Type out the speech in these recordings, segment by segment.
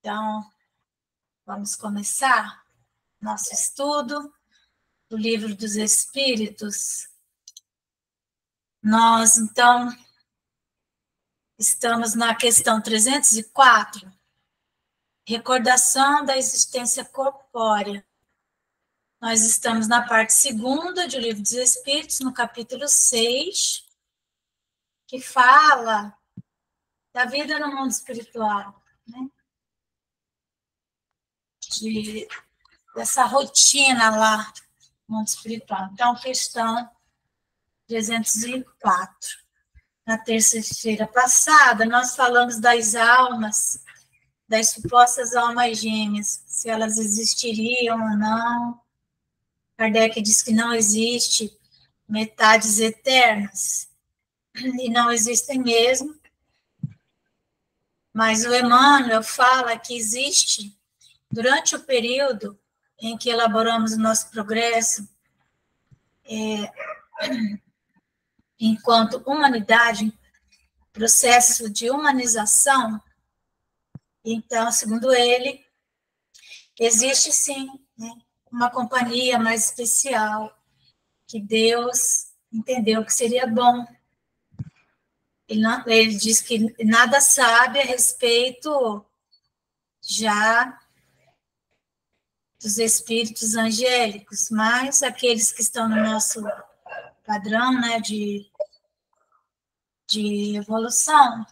Então, vamos começar nosso estudo do Livro dos Espíritos. Nós, então, estamos na questão 304, recordação da existência corpórea. Nós estamos na parte segunda do Livro dos Espíritos, no capítulo 6, que fala da vida no mundo espiritual, né? Dessa rotina lá no mundo espiritual. Então, questão 304. Na terça-feira passada, nós falamos das almas, das supostas almas gêmeas, se elas existiriam ou não. Kardec diz que não existe metades eternas, e não existem mesmo, mas o Emmanuel fala que existe, durante o período em que elaboramos o nosso progresso, enquanto humanidade, processo de humanização, então, segundo ele, existe sim, né, uma companhia mais especial, que Deus entendeu que seria bom. Ele diz que nada sabe a respeito já dos espíritos angélicos, mas aqueles que estão no nosso padrão, né, de evolução.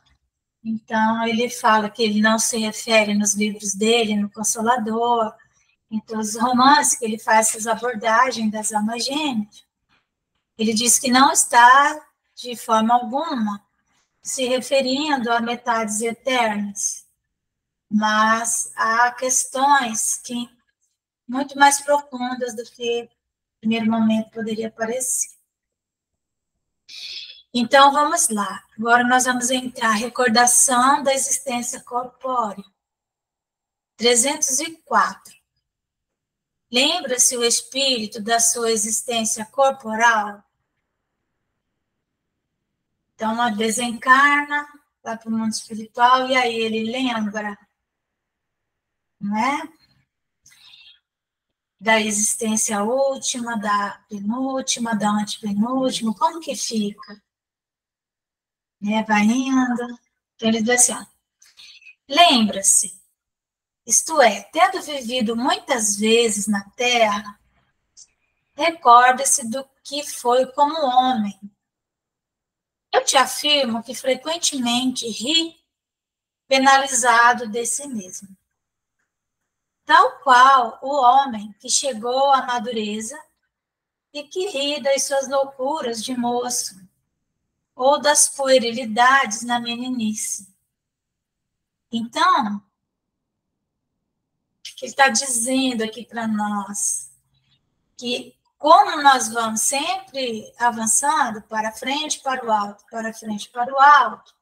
Então, ele fala que ele não se refere nos livros dele, no Consolador, em todos os romances que ele faz essas abordagens das almas gêmeas. Ele diz que não está, de forma alguma, se referindo a metades eternas, mas há questões que muito mais profundas do que, no primeiro momento, poderia parecer. Então, vamos lá. Agora nós vamos entrar, recordação da existência corpórea. 304. Lembra-se o espírito da sua existência corporal? Então, uma vez encarna, vai para o mundo espiritual, e aí ele lembra, não é? Da existência última, da penúltima, da antepenúltima, como que fica? Né? Vai indo. Então, ele diz assim, ó, lembra-se, isto é, tendo vivido muitas vezes na Terra, recorda-se do que foi como homem. Eu te afirmo que frequentemente ri penalizado de si mesmo. Tal qual o homem que chegou à madureza e que ri das suas loucuras de moço ou das puerilidades na meninice. Então, o que ele está dizendo aqui para nós? Que como nós vamos sempre avançando para frente, para o alto, para frente, para o alto,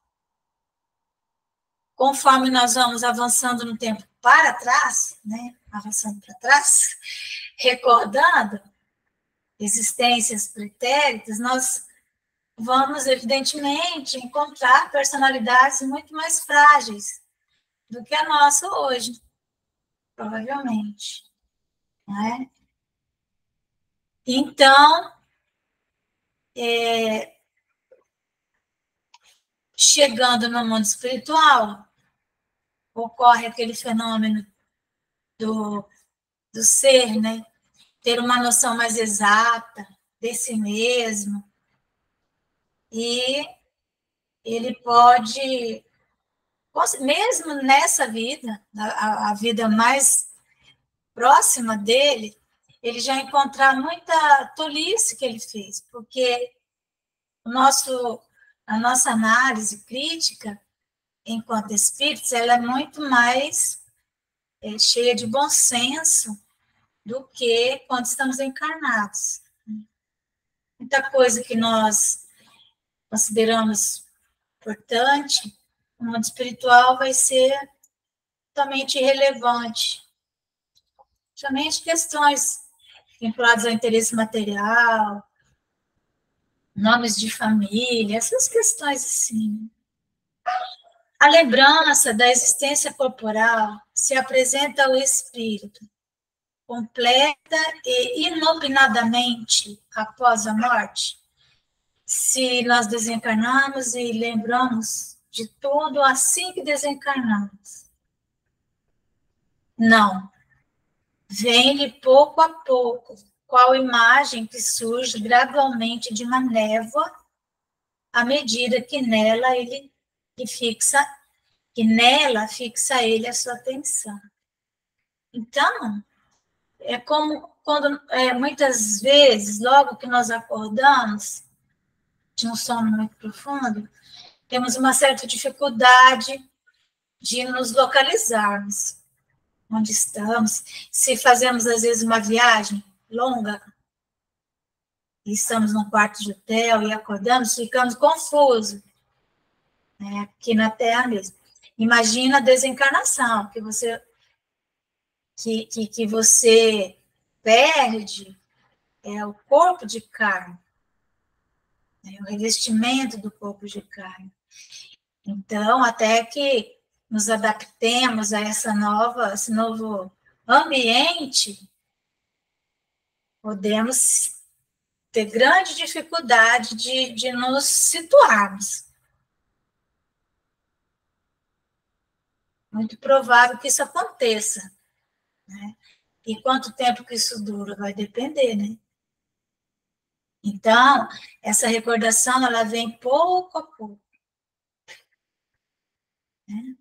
conforme nós vamos avançando no tempo para trás, né? Avançando para trás, recordando existências pretéritas, nós vamos, evidentemente, encontrar personalidades muito mais frágeis do que a nossa hoje, provavelmente. Né? Então, chegando no mundo espiritual, ocorre aquele fenômeno do ser, né? Ter uma noção mais exata de si mesmo, e ele pode, mesmo nessa vida, a vida mais próxima dele, ele já encontrar muita tolice que ele fez, porque a nossa análise crítica, enquanto espíritos, ela é muito mais cheia de bom senso do que quando estamos encarnados. Muita coisa que nós consideramos importante, no mundo espiritual vai ser totalmente irrelevante. Somente questões vinculadas ao interesse material, nomes de família, essas questões assim. A lembrança da existência corporal se apresenta ao espírito, completa e inopinadamente após a morte, se nós desencarnamos e lembramos de tudo assim que desencarnamos. Não. Vem-lhe pouco a pouco, qual imagem que surge gradualmente de uma névoa, à medida que nela fixa ele a sua atenção. Então, é como quando muitas vezes, logo que nós acordamos de um sono muito profundo, temos uma certa dificuldade de nos localizarmos onde estamos. Se fazemos, às vezes, uma viagem longa, e estamos num quarto de hotel e acordamos, ficamos confusos, né? Aqui na Terra mesmo. Imagina a desencarnação, que você perde o corpo de carne, né? O revestimento do corpo de carne. Então, até que nos adaptemos a esse novo ambiente, podemos ter grande dificuldade de nos situarmos. Muito provável que isso aconteça, né? E quanto tempo que isso dura vai depender, né? Então, essa recordação, ela vem pouco a pouco. Né?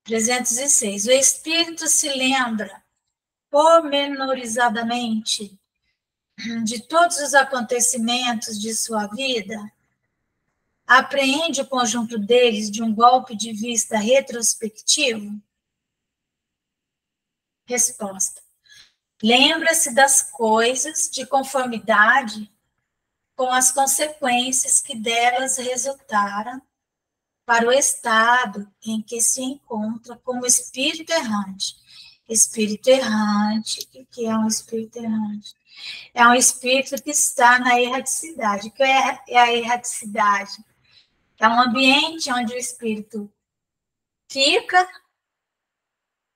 306. O espírito se lembra pormenorizadamente de todos os acontecimentos de sua vida, apreende o conjunto deles de um golpe de vista retrospectivo? Resposta. Lembra-se das coisas de conformidade com as consequências que delas resultaram para o estado em que se encontra como espírito errante. Espírito errante, o que é um espírito errante? É um espírito que está na erraticidade. O que é a erraticidade? É um ambiente onde o espírito fica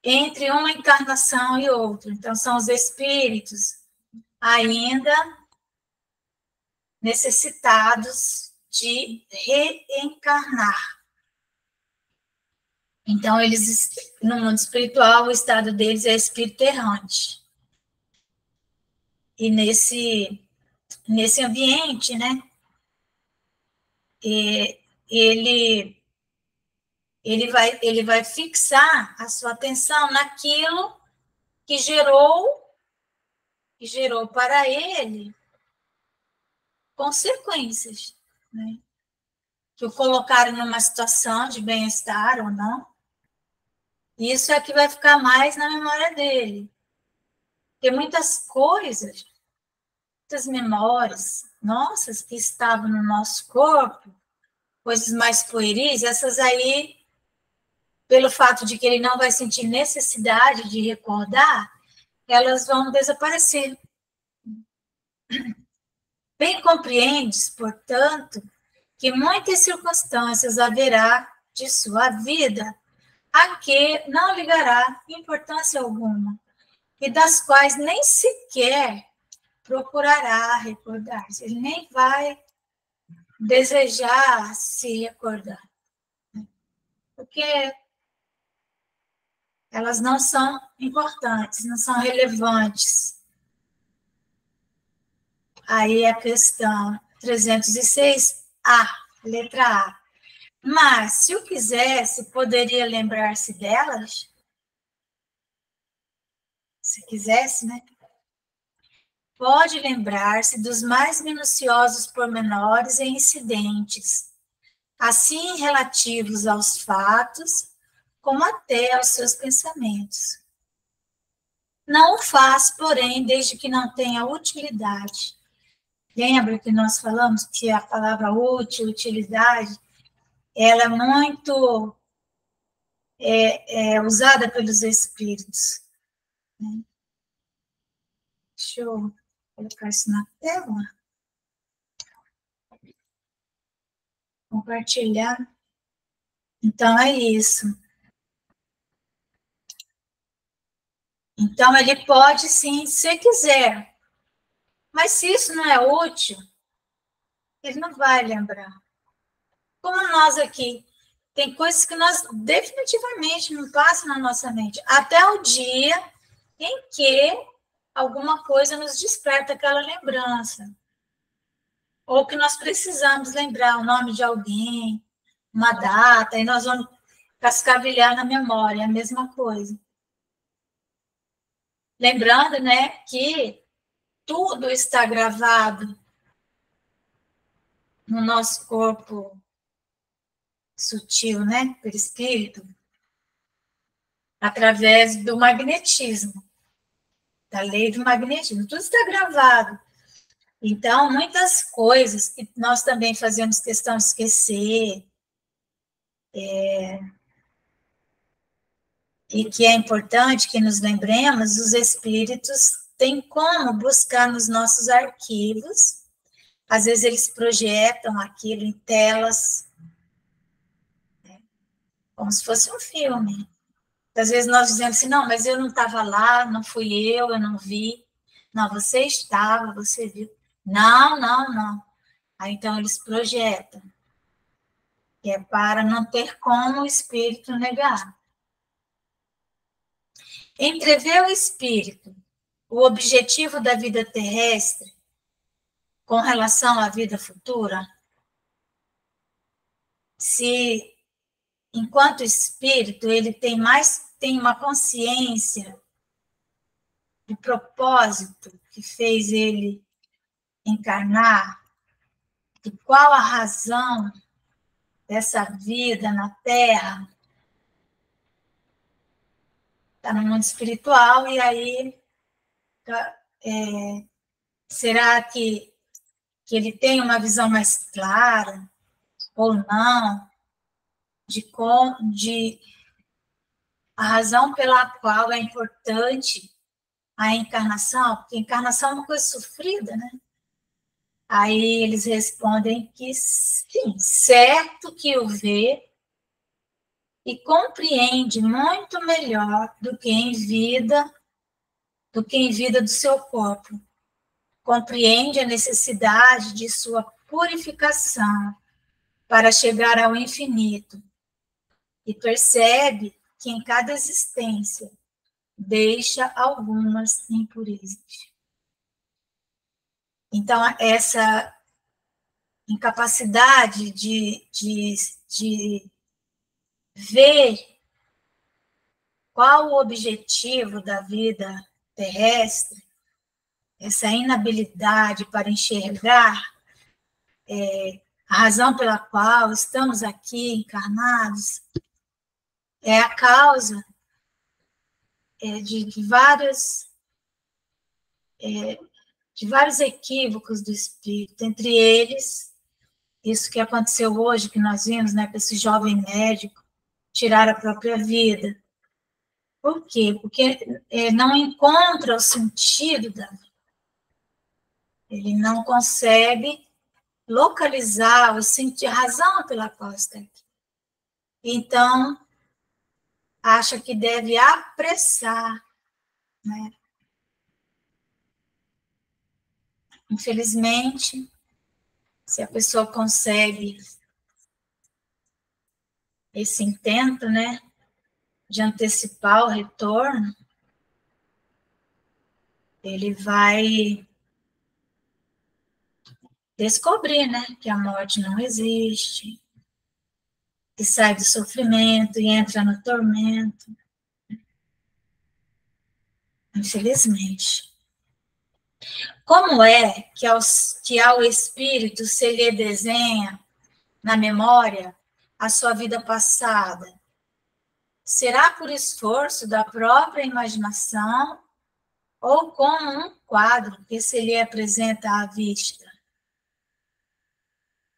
entre uma encarnação e outra. Então, são os espíritos ainda necessitados de reencarnar. Então, eles, no mundo espiritual, o estado deles é espírito errante. E nesse ambiente, né, ele vai fixar a sua atenção naquilo que gerou para ele consequências, né? Que o colocaram numa situação de bem-estar ou não. Isso é que vai ficar mais na memória dele. Tem muitas coisas, muitas memórias nossas que estavam no nosso corpo, coisas mais pueris, essas aí, pelo fato de que ele não vai sentir necessidade de recordar, elas vão desaparecer. Bem compreendes, portanto, que muitas circunstâncias haverá de sua vida a que não ligará importância alguma, e das quais nem sequer procurará recordar-se. Ele nem vai desejar se recordar, porque elas não são importantes, não são relevantes. Aí a questão 306, letra A. Mas, se o quisesse, poderia lembrar-se delas? Se quisesse, né? Pode lembrar-se dos mais minuciosos pormenores e incidentes, assim relativos aos fatos, como até aos seus pensamentos. Não o faz, porém, desde que não tenha utilidade. Lembra que nós falamos que a palavra útil, utilidade, ela é muito usada pelos espíritos. Né? Deixa eu colocar isso na tela. Compartilhar. Então, é isso. Então, ele pode, sim, se quiser. Mas se isso não é útil, ele não vai lembrar. Como nós aqui, tem coisas que nós definitivamente não passam na nossa mente. Até o dia em que alguma coisa nos desperta aquela lembrança. Ou que nós precisamos lembrar o nome de alguém, uma data, e nós vamos cascavilhar na memória, é a mesma coisa. Lembrando, né, que tudo está gravado no nosso corpo sutil, né, perispírito, através do magnetismo, da lei do magnetismo. Tudo está gravado. Então, muitas coisas que nós também fazemos questão de esquecer, e que é importante que nos lembremos, os espíritos têm como buscar nos nossos arquivos. Às vezes eles projetam aquilo em telas, né, como se fosse um filme. Às vezes nós dizemos assim, não, mas eu não estava lá, não fui eu não vi. Não, você estava, você viu. Não, não, não. Aí então eles projetam, que é para não ter como o espírito negar. Entrever o espírito, o objetivo da vida terrestre com relação à vida futura, se enquanto espírito ele tem uma consciência do propósito que fez ele encarnar, de qual a razão dessa vida na Terra, está no mundo espiritual, e aí será que ele tem uma visão mais clara ou não de a razão pela qual é importante a encarnação, porque a encarnação é uma coisa sofrida, né? Aí eles respondem que sim, certo que o vê e compreende muito melhor do que em vida do seu corpo. Compreende a necessidade de sua purificação para chegar ao infinito e percebe que em cada existência deixa algumas impurezas. Então, essa incapacidade de ver qual o objetivo da vida terrestre, essa inabilidade para enxergar a razão pela qual estamos aqui encarnados, é a causa de vários equívocos do espírito, entre eles, isso que aconteceu hoje, que nós vimos, né, com esse jovem médico tirar a própria vida. Por quê? Porque não encontra o sentido da vida. Ele não consegue localizar o sentido, a razão pela qual está aqui. Então, acha que deve apressar, né? Infelizmente, se a pessoa consegue esse intento, né, de antecipar o retorno, ele vai descobrir, né, que a morte não existe, que sai do sofrimento e entra no tormento. Infelizmente. Como é que ao espírito se lhe desenha na memória a sua vida passada? Será por esforço da própria imaginação ou como um quadro que se lhe apresenta à vista?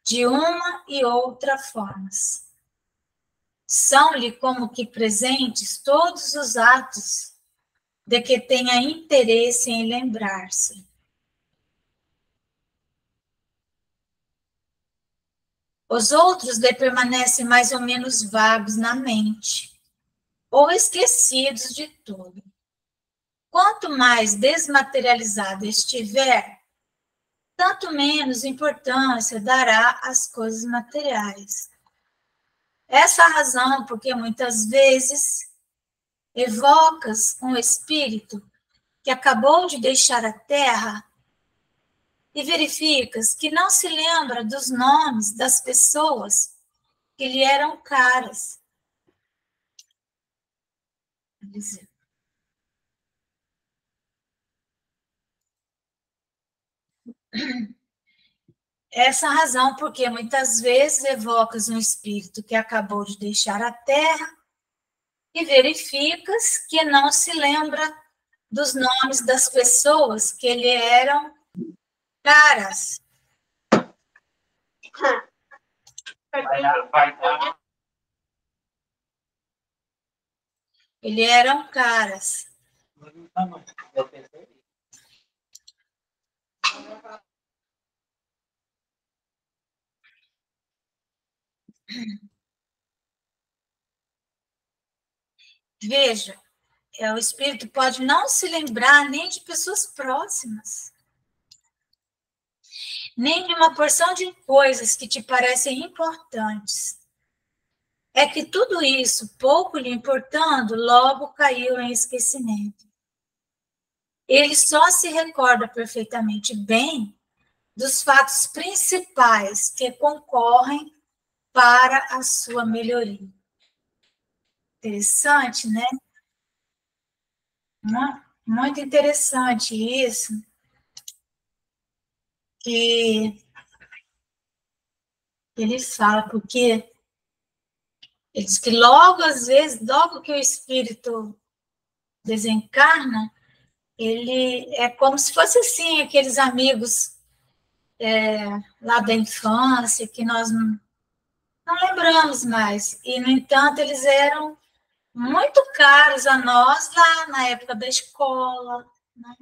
De uma e outra formas. São-lhe como que presentes todos os atos de que tenha interesse em lembrar-se. Os outros permanecem mais ou menos vagos na mente, ou esquecidos de tudo. Quanto mais desmaterializado estiver, tanto menos importância dará às coisas materiais. Essa é a razão porque muitas vezes evocas um espírito que acabou de deixar a Terra e verificas que não se lembra dos nomes das pessoas que lhe eram caras. Essa razão porque muitas vezes evocas um espírito que acabou de deixar a Terra e verificas que não se lembra dos nomes das pessoas que lhe eram caras. Ele eram caras. Veja, o espírito pode não se lembrar nem de pessoas próximas, nem de uma porção de coisas que te parecem importantes. É que tudo isso, pouco lhe importando, logo caiu em esquecimento. Ele só se recorda perfeitamente bem dos fatos principais que concorrem para a sua melhoria. Interessante, né? Muito interessante isso, que ele fala, porque ele diz que logo, às vezes, logo que o espírito desencarna, ele é como se fosse assim, aqueles amigos lá da infância, que nós não lembramos mais. E, no entanto, eles eram muito caros a nós lá na época da escola. Né?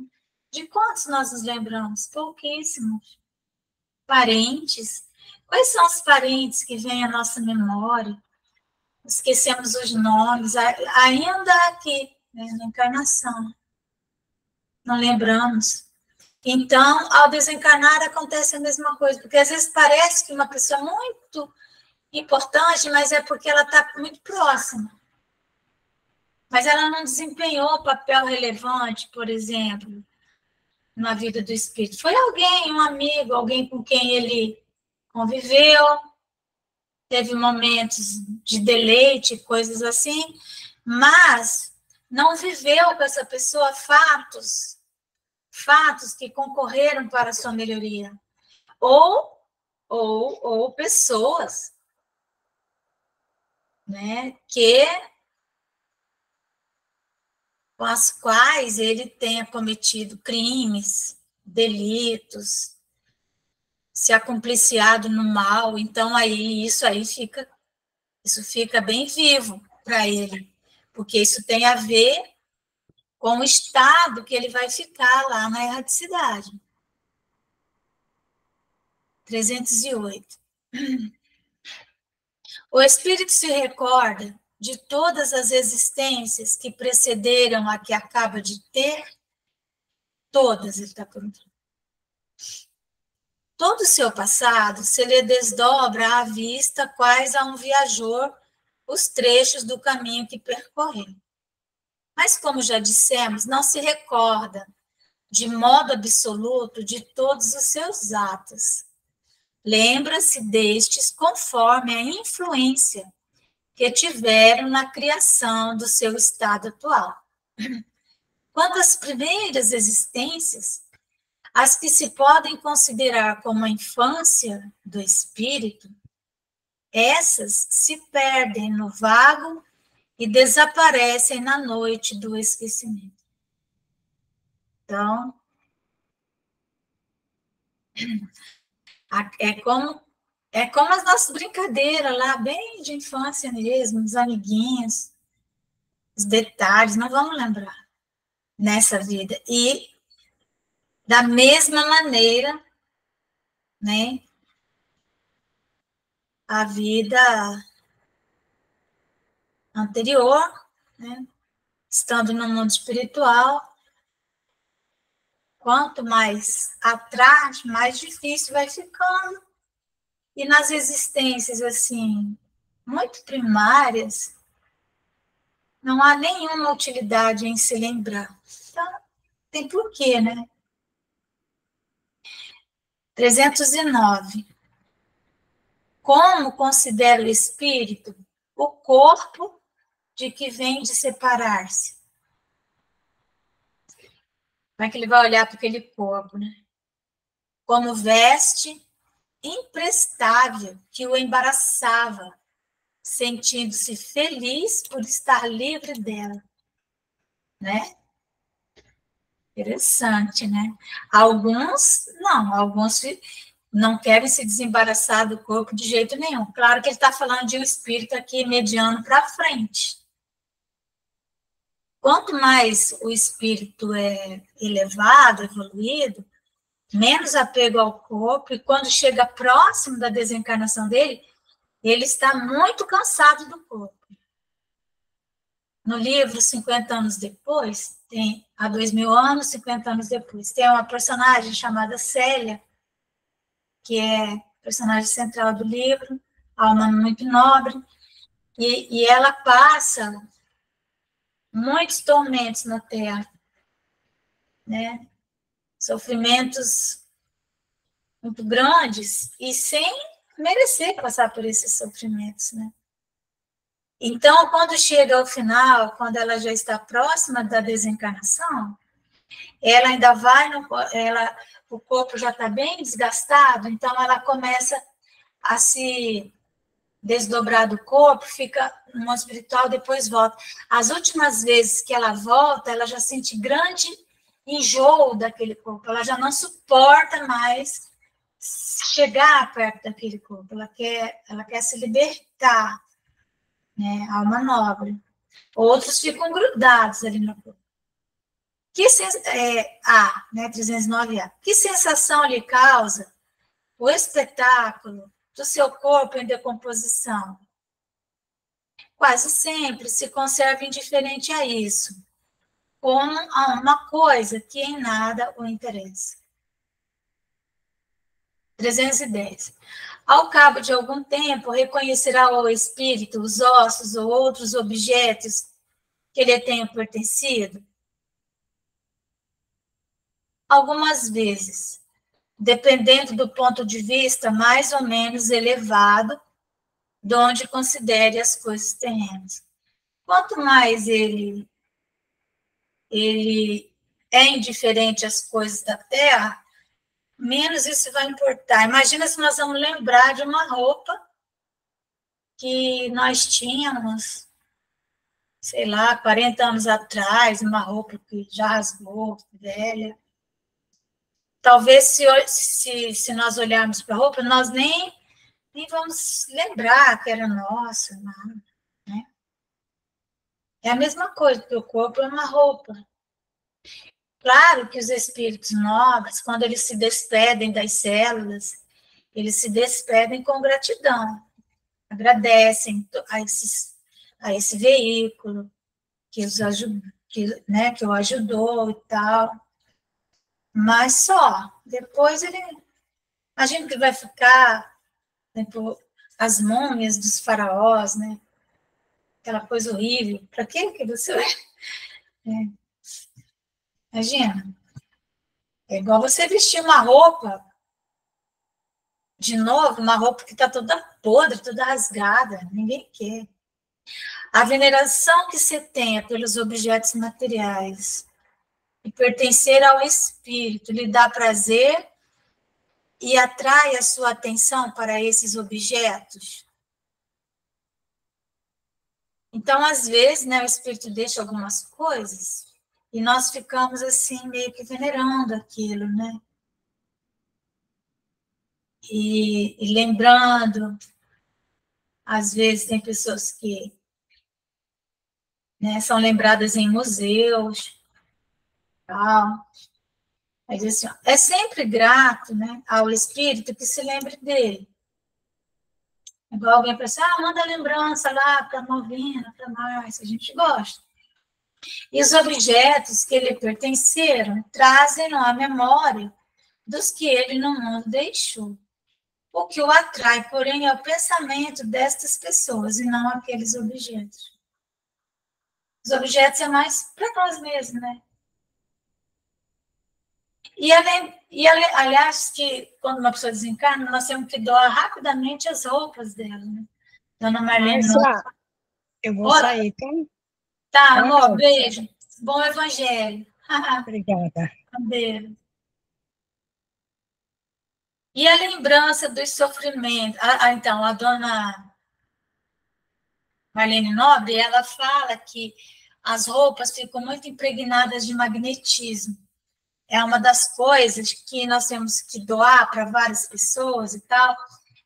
De quantos nós nos lembramos? Pouquíssimos. Parentes. Quais são os parentes que vêm à nossa memória? Esquecemos os nomes, ainda aqui, né, na encarnação. Não lembramos. Então, ao desencarnar, acontece a mesma coisa, porque às vezes parece que uma pessoa é muito importante, mas é porque ela está muito próxima. Mas ela não desempenhou papel relevante, por exemplo, na vida do espírito. Foi alguém, um amigo, alguém com quem ele conviveu, teve momentos de deleite, coisas assim, mas não viveu com essa pessoa fatos que concorreram para a sua melhoria. Ou pessoas, né, com as quais ele tenha cometido crimes, delitos, se acompliciado no mal. Então, isso fica bem vivo para ele, porque isso tem a ver com o estado que ele vai ficar lá na erraticidade. 308. O espírito se recorda de todas as existências que precederam a que acaba de ter, todas, ele está perguntando. Todo o seu passado se lhe desdobra à vista, quais a um viajor os trechos do caminho que percorreu. Mas, como já dissemos, não se recorda de modo absoluto de todos os seus atos. Lembra-se destes conforme a influência que tiveram na criação do seu estado atual. Quanto às primeiras existências, as que se podem considerar como a infância do espírito, essas se perdem no vago e desaparecem na noite do esquecimento. Então, é como as nossas brincadeiras lá, bem de infância mesmo, os amiguinhos, os detalhes, não vamos lembrar nessa vida. E, da mesma maneira, né, a vida anterior, né? Estando no mundo espiritual, quanto mais atrás, mais difícil vai ficando. E nas existências, assim, muito primárias, não há nenhuma utilidade em se lembrar. Então, tem porquê, né? 309. Como considera o espírito o corpo de que vem de separar-se? Como é que ele vai olhar para aquele corpo, né? Como veste imprestável que o embaraçava, sentindo-se feliz por estar livre dela, né? Interessante, né? Alguns não querem se desembaraçar do corpo de jeito nenhum. Claro que ele está falando de um espírito aqui mediano para frente. Quanto mais o espírito é elevado, evoluído, menos apego ao corpo, e quando chega próximo da desencarnação dele, ele está muito cansado do corpo. No livro 50 anos depois, tem há 2000 anos, 50 anos depois, tem uma personagem chamada Célia, que é personagem central do livro, alma muito nobre, e ela passa muitos tormentos na Terra, né? Sofrimentos muito grandes e sem merecer passar por esses sofrimentos, né? Então, quando chega ao final, quando ela já está próxima da desencarnação, ela ainda vai, o corpo já está bem desgastado, então ela começa a se desdobrar do corpo, fica no mundo espiritual, depois volta. As últimas vezes que ela volta, ela já sente grande enjoo daquele corpo, ela já não suporta mais chegar perto daquele corpo, ela quer se libertar, né? Alma nobre. Outros ficam grudados ali no corpo. Né, 309A. Que sensação lhe causa o espetáculo do seu corpo em decomposição? Quase sempre se conserva indiferente a isso, como a uma coisa que em nada o interessa. 310. Ao cabo de algum tempo, reconhecerá o espírito os ossos ou outros objetos que lhe tenham pertencido? Algumas vezes, dependendo do ponto de vista mais ou menos elevado, de onde considere as coisas terrenas. Quanto mais ele é indiferente às coisas da Terra, menos isso vai importar. Imagina se nós vamos lembrar de uma roupa que nós tínhamos, sei lá, 40 anos atrás, uma roupa que já rasgou, velha. Talvez, se nós olharmos para a roupa, nós nem vamos lembrar que era nossa, né? É a mesma coisa, porque o corpo é uma roupa. Claro que os espíritos nobres, quando eles se despedem das células, eles se despedem com gratidão, agradecem a esse veículo que os ajudou, que o ajudou e tal, mas só, depois ele, imagina que vai ficar, tipo, as múmias dos faraós, né? Aquela coisa horrível, para que você vai? Imagina, é igual você vestir uma roupa, de novo, uma roupa que está toda podre, toda rasgada, ninguém quer. A veneração que se tenha pelos objetos materiais e pertencer ao espírito lhe dá prazer e atrai a sua atenção para esses objetos. Então, às vezes, né, o espírito deixa algumas coisas e nós ficamos assim, meio que venerando aquilo, né? E lembrando, às vezes tem pessoas que, né, são lembradas em museus, tal. Mas assim, é sempre grato, né, ao espírito que se lembre dele. Igual alguém pensa, manda lembrança lá para Malvina, para Márcia, a gente gosta. E os objetos que lhe pertenceram trazem a memória dos que ele no mundo deixou. O que o atrai, porém, é o pensamento destas pessoas e não aqueles objetos. Os objetos é mais para nós mesmos, né? Aliás, que quando uma pessoa desencarna, nós temos que doar rapidamente as roupas dela, né? Dona Marlene, Márcia, eu vou sair, tá? Tá, amor, beijo. Bom evangelho. Obrigada. Um beijo. E a lembrança dos sofrimentos. Então, a dona Marlene Nobre, ela fala que as roupas ficam muito impregnadas de magnetismo. É uma das coisas que nós temos que doar para várias pessoas e tal,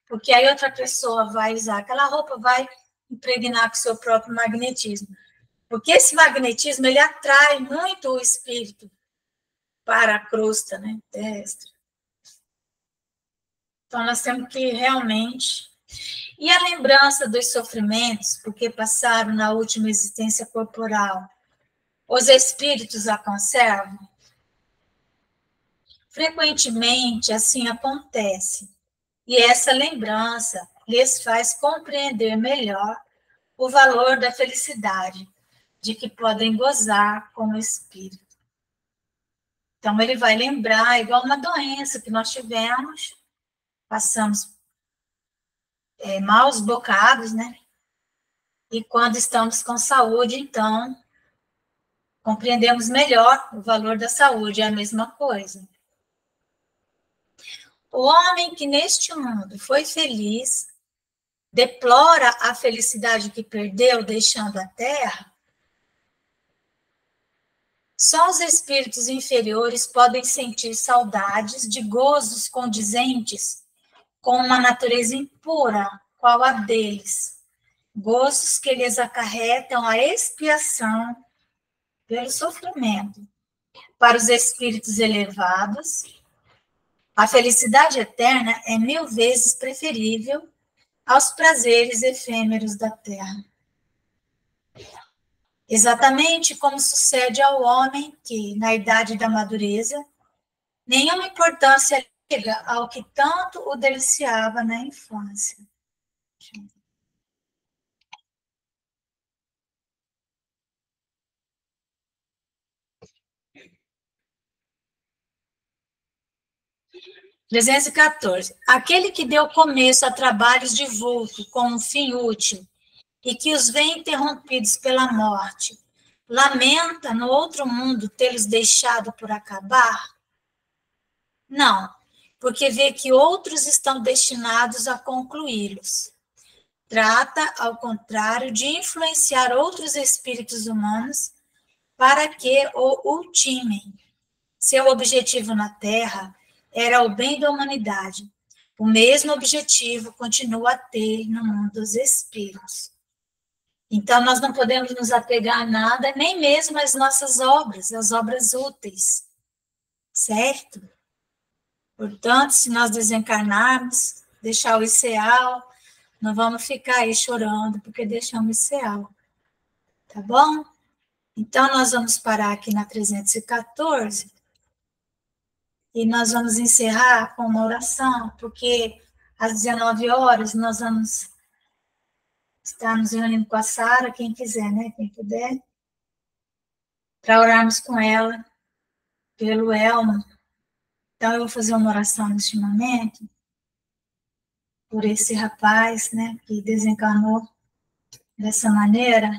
porque aí outra pessoa vai usar aquela roupa, vai impregnar com o seu próprio magnetismo. Porque esse magnetismo, ele atrai muito o espírito para a crosta, né, terrestre. Então, nós temos que realmente... E a lembrança dos sofrimentos, porque passaram na última existência corporal, os espíritos a conservam? Frequentemente, assim acontece. E essa lembrança lhes faz compreender melhor o valor da felicidade de que podem gozar com o espírito. Então, ele vai lembrar, igual uma doença que nós tivemos, passamos maus bocados, né? E quando estamos com saúde, então, compreendemos melhor o valor da saúde, é a mesma coisa. O homem que neste mundo foi feliz, deplora a felicidade que perdeu deixando a terra. Só os espíritos inferiores podem sentir saudades de gozos condizentes com uma natureza impura, qual a deles. Gozos que lhes acarretam a expiação pelo sofrimento. Para os espíritos elevados, a felicidade eterna é 1000 vezes preferível aos prazeres efêmeros da terra. Exatamente como sucede ao homem que, na idade da madureza, nenhuma importância liga ao que tanto o deliciava na infância. 314. Aquele que deu começo a trabalhos de vulto com um fim útil e que os vê interrompidos pela morte, lamenta no outro mundo tê-los deixado por acabar? Não, porque vê que outros estão destinados a concluí-los. Trata, ao contrário, de influenciar outros espíritos humanos para que o ultimem. Seu objetivo na Terra era o bem da humanidade. O mesmo objetivo continua a ter no mundo dos espíritos. Então, nós não podemos nos apegar a nada, nem mesmo às nossas obras, as obras úteis, certo? Portanto, se nós desencarnarmos, deixar o ICEAL, não vamos ficar aí chorando porque deixamos o ICEAL, tá bom? Então, nós vamos parar aqui na 314 e nós vamos encerrar com uma oração, porque às 19 horas nós vamos estar nos reunindo com a Sara, quem quiser, né? Quem puder, para orarmos com ela, pelo Elmo. Então, eu vou fazer uma oração neste momento, por esse rapaz, né, que desencarnou dessa maneira,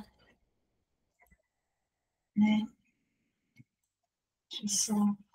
né? Deixa eu só